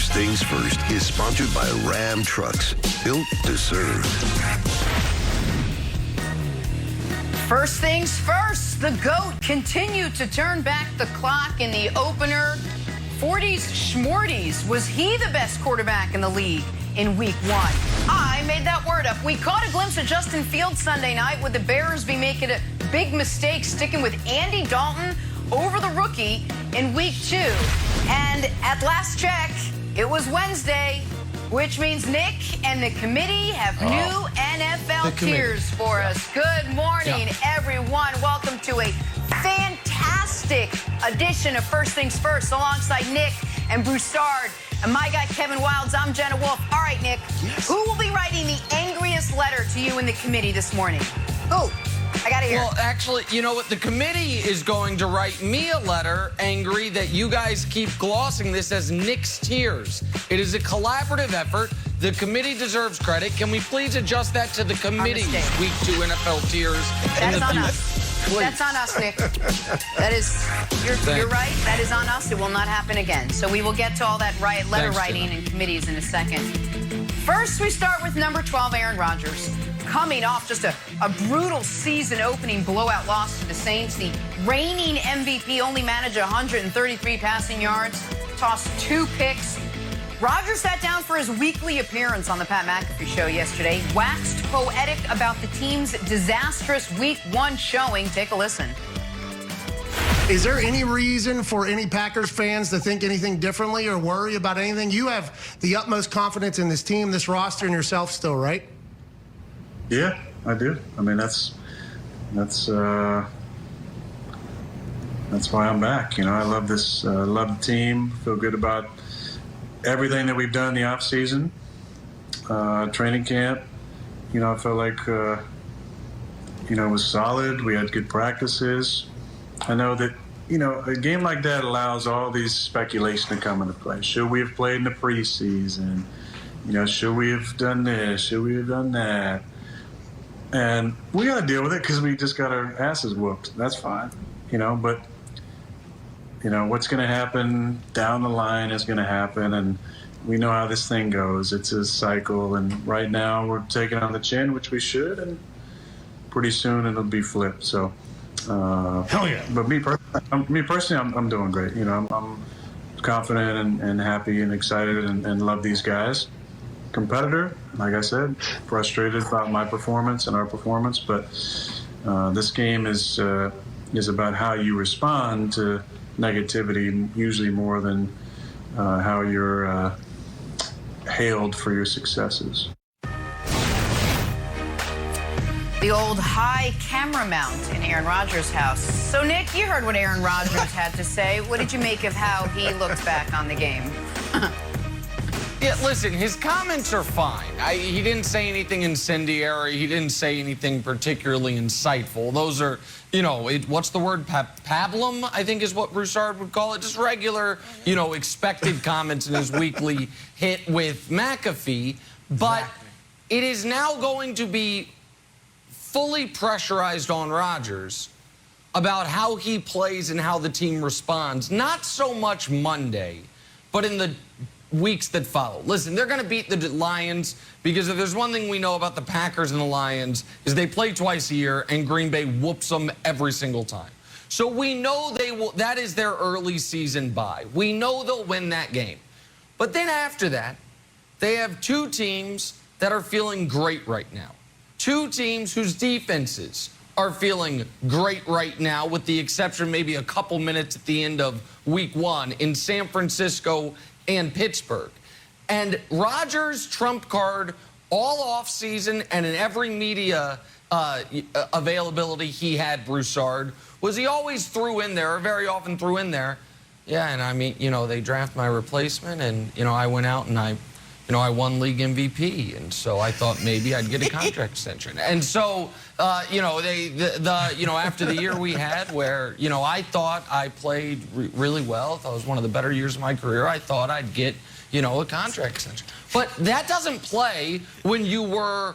First Things First is sponsored by Ram Trucks, built to serve. First things first, the GOAT continued to turn back the clock in the opener. 40s Schmorties, was he the best quarterback in the league in week 1? I made that word up. We caught a glimpse of Justin Fields Sunday night. Would the Bears be making a big mistake sticking with Andy Dalton over the rookie in week 2? And at last check, it was Wednesday, which means Nick and the committee have new NFL tiers for us. Good morning, everyone. Welcome to a fantastic edition of First Things First alongside Nick and Broussard and my guy Kevin Wilds. I'm Jenna Wolf. All right, Nick, who will be writing the angriest letter to you in the committee this morning? Who? I gotta hear. Well, actually, you know what? The committee is going to write me a letter, angry that you guys keep glossing this as Nick's tiers. It is a collaborative effort. The committee deserves credit. Can we please adjust that to the committee's week 2 NFL tiers? That's on us. Please. That's on us, Nick. That is, you're right. That is on us. It will not happen again. So we will get to all that letter writing and committees in a second. First, we start with number 12, Aaron Rodgers. Coming off just a brutal season opening blowout loss to the Saints, the reigning MVP only managed 133 passing yards, tossed 2 picks. Rodgers sat down for his weekly appearance on the Pat McAfee show yesterday, waxed poetic about the team's disastrous week 1 showing. Take a listen. Is there any reason for any Packers fans to think anything differently or worry about anything? You have the utmost confidence in this team, this roster, and yourself still, right? Yeah, I do. I mean, that's why I'm back. You know, I love this, love the team. Feel good about everything that we've done in the off season, training camp. You know, I felt like it was solid. We had good practices. I know that a game like that allows all these speculation to come into play. Should we have played in the preseason? Should we have done this? Should we have done that? And we got to deal with it because we just got our asses whooped. That's fine, but, what's going to happen down the line is going to happen. And we know how this thing goes. It's a cycle. And right now we're taking on the chin, which we should. And pretty soon it'll be flipped. So, hell yeah. But me personally, I'm doing great. I'm confident and happy and excited and love these guys. Competitor, like I said, frustrated about my performance and our performance, but this game is about how you respond to negativity, usually more than how you're hailed for your successes. The old high camera mount in Aaron Rodgers' house. So, Nick, you heard what Aaron Rodgers had to say. What did you make of how he looked back on the game? Yeah, listen, his comments are fine. He didn't say anything incendiary. He didn't say anything particularly insightful. Those are, what's the word? Pablum, I think is what Broussard would call it. Just regular, expected comments in his weekly hit with McAfee. But it is now going to be fully pressurized on Rodgers about how he plays and how the team responds. Not so much Monday, but in the weeks that follow. Listen, they're going to beat the Lions because if there's one thing we know about the Packers and the Lions is they play twice a year and Green Bay whoops them every single time. So we know they will. That is their early season bye. We know they'll win that game. But then after that, they have 2 teams that are feeling great right now. 2 teams whose defenses are feeling great right now, with the exception maybe a couple minutes at the end of week 1 in San Francisco and Pittsburgh. And Rodgers' trump card all offseason and in every media availability he had, Broussard, was he always threw in there, or very often threw in there, yeah, and I mean, they draft my replacement, and, I went out and I won league MVP, and so I thought maybe I'd get a contract extension. And so, after the year we had where, I thought I played really well, thought it was one of the better years of my career, I thought I'd get, a contract extension. But that doesn't play when you were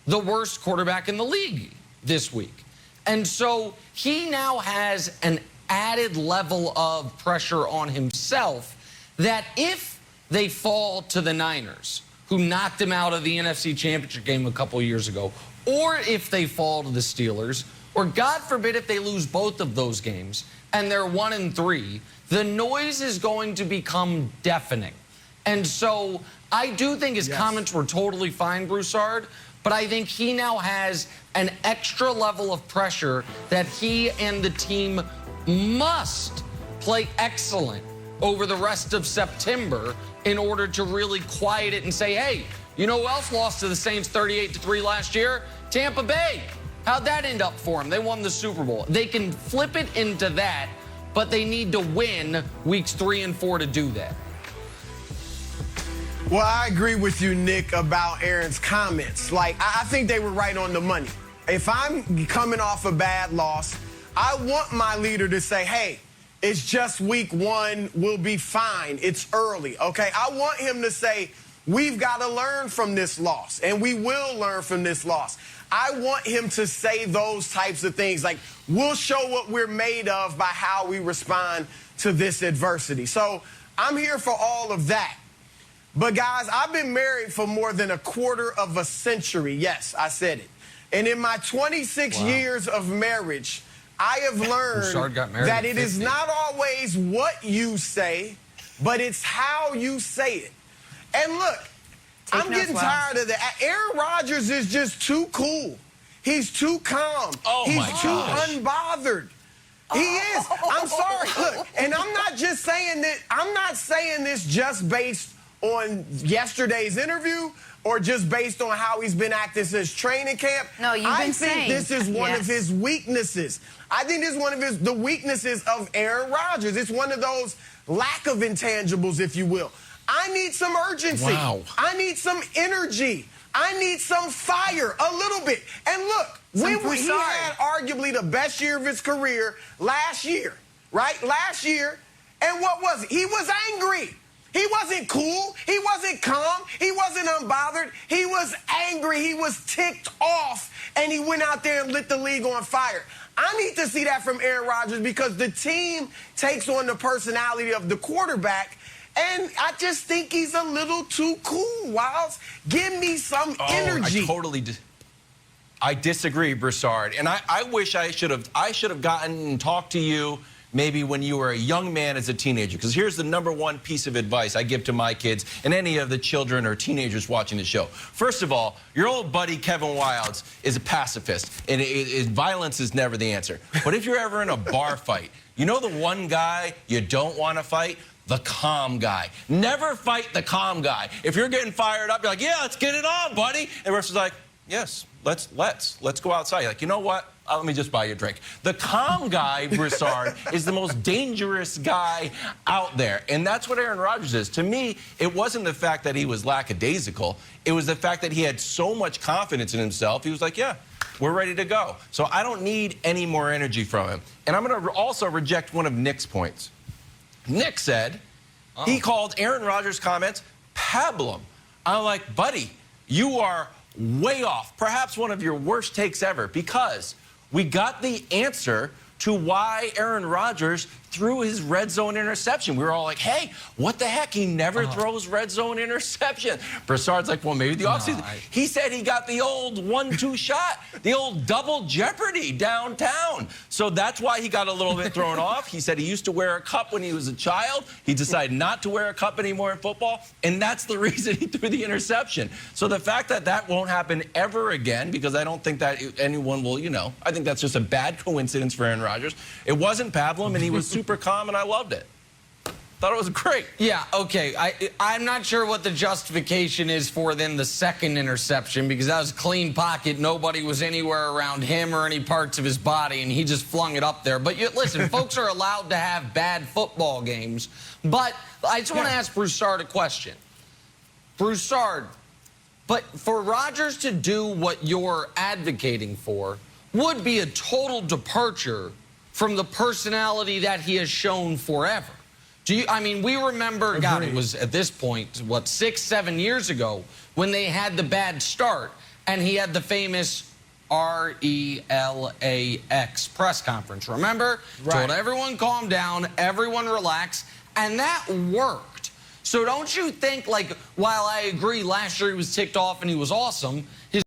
the worst quarterback in the league this week. And so he now has an added level of pressure on himself that if they fall to the Niners, who knocked them out of the NFC Championship game a couple years ago, or if they fall to the Steelers, or God forbid if they lose both of those games and they're 1-3, the noise is going to become deafening. And so I do think his comments were totally fine, Broussard, but I think he now has an extra level of pressure that he and the team must play excellent over the rest of September in order to really quiet it and say, hey, you know who else lost to the Saints 38-3 last year? Tampa Bay. How'd that end up for them? They won the Super Bowl. They can flip it into that, but they need to win weeks 3 and 4 to do that. Well, I agree with you, Nick, about Aaron's comments. Like, I think they were right on the money. If I'm coming off a bad loss, I want my leader to say, hey, it's just week 1, we'll be fine. It's early, okay? I want him to say, we've got to learn from this loss, and we will learn from this loss. I want him to say those types of things, like, we'll show what we're made of by how we respond to this adversity. So I'm here for all of that. But, guys, I've been married for more than a quarter of a century. Yes, I said it. And in my 26 years of marriage, I have learned that it is not always what you say, but it's how you say it. And look, I'm getting tired of that. Aaron Rodgers is just too cool. He's too calm. He's too unbothered. He is. I'm sorry. Look, and I'm not just saying that. I'm not saying this just based on yesterday's interview or just based on how he's been acting since training camp. No, you've been saying. I think this is one of his weaknesses. I think this is one of the weaknesses of Aaron Rodgers. It's one of those lack of intangibles, if you will. I need some urgency. Wow. I need some energy. I need some fire, a little bit. And look, he had arguably the best year of his career last year, right? Last year. And what was it? He was angry. He wasn't cool. He wasn't calm. He wasn't unbothered. He was angry. He was ticked off. And he went out there and lit the league on fire. I need to see that from Aaron Rodgers because the team takes on the personality of the quarterback. And I just think he's a little too cool, Wiles. Give me some energy. I disagree, Broussard. And I wish I should have gotten and talked to you maybe when you were a young man as a teenager. Because here's the #1 piece of advice I give to my kids and any of the children or teenagers watching the show. First of all, your old buddy Kevin Wildes is a pacifist, and violence is never the answer. But if you're ever in a bar fight, you know the one guy you don't want to fight? The calm guy. Never fight the calm guy. If you're getting fired up, you're like, yeah, let's get it on, buddy. And the rest is like, yes, let's go outside. You're like, you know what? Let me just buy you a drink. The calm guy, Broussard, is the most dangerous guy out there. And that's what Aaron Rodgers is. To me, it wasn't the fact that he was lackadaisical. It was the fact that he had so much confidence in himself. He was like, yeah, we're ready to go. So I don't need any more energy from him. And I'm going to also reject one of Nick's points. Nick said he called Aaron Rodgers' comments pablum. I'm like, buddy, you are way off. Perhaps one of your worst takes ever, because we got the answer to why Aaron Rodgers threw his red zone interception. We were all like, hey, what the heck? He never throws red zone interception. Broussard's like, well, maybe the offseason. He said he got the old 1-2 shot, the old double jeopardy downtown. So that's why he got a little bit thrown off. He said he used to wear a cup when he was a child. He decided not to wear a cup anymore in football, and that's the reason he threw the interception. So the fact that that won't happen ever again, because I don't think that anyone will, I think that's just a bad coincidence for Aaron Rodgers. It wasn't pablum, and he was super calm, and I loved it. Thought it was great. Yeah, okay. I'm not sure what the justification is for then the second interception, because that was a clean pocket. Nobody was anywhere around him or any parts of his body, and he just flung it up there. But listen, folks are allowed to have bad football games. But I just want to ask Broussard a question. Broussard, but for Rodgers to do what you're advocating for would be a total departure from the personality that he has shown forever. I mean, we remember, God, it was at this point, what, 6-7 years ago when they had the bad start and he had the famous RELAX press conference. Remember? Right. Told everyone calm down, everyone relax, and that worked. So don't you think, like, while I agree last year he was ticked off and he was awesome, his